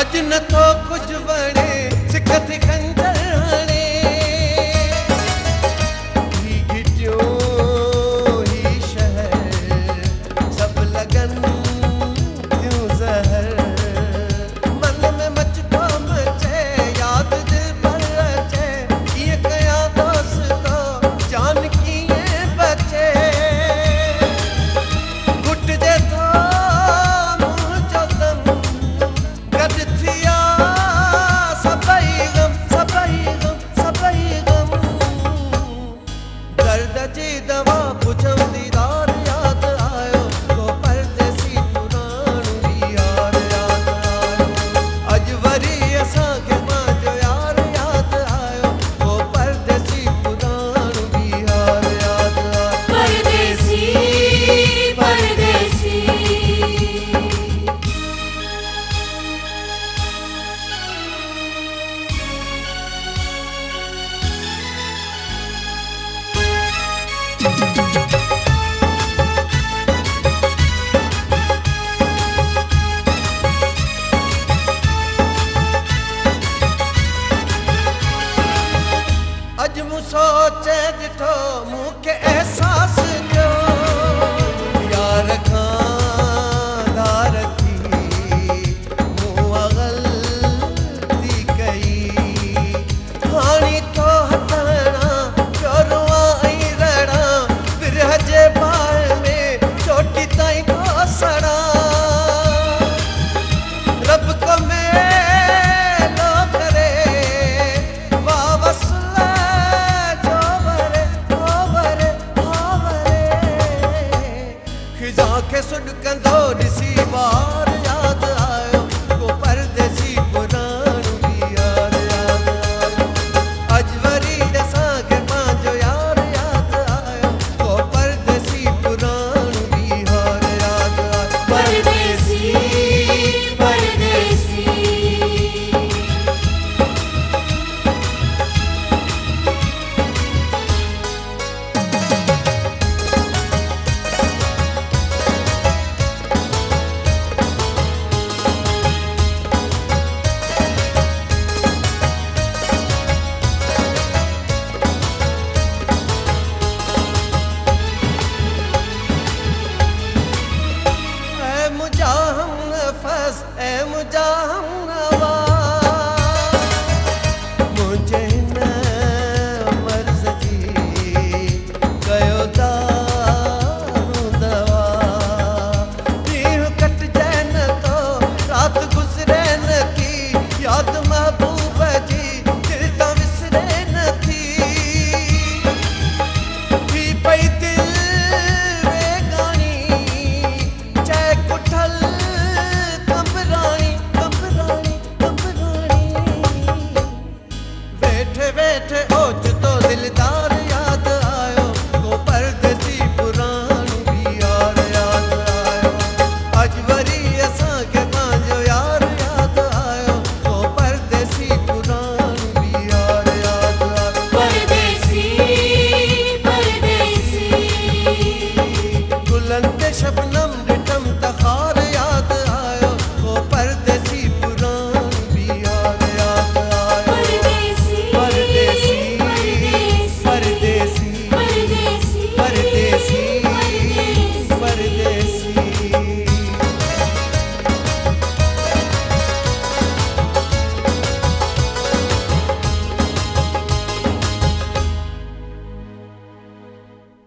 अज न तो कुछ बने सिखत खंजर हणे ही घिटियो ही शहर सब लगन क्यों जहर मन में मचको मचे याद दिल पर रचे ये कया दोस्तो जान किए बचे घुट दे तो मुँह जो दम गद थिया सबई गम दर्द जी दवा पुछम दीदार याद आयो तो परदेसी पुराणो भी यार याद आयो अज वरी असां खे पंहिंजो यार याद आयो तो परदेसी पुराणो भी यार याद आयो परदेसी परदेसी अज मूं सोचे ॾिठो मूंखे एहसास थियो यार खां धार थी मूं ग़लती कई हाणी तो हथणा पियो रुआं ऐं रड़ां विरह जे बार में चोटी ताईं को सड़ां रब को मेलो करे वावस के सुड कंदो ॾिसी बार याद आयो को परदेसी पुराणो भी यार याद आयो अज वरी असां खे पंहिंजो यार याद आयो को परदेसी पुराणो भी यार याद आयो परदेसी परदेसी मुझा हम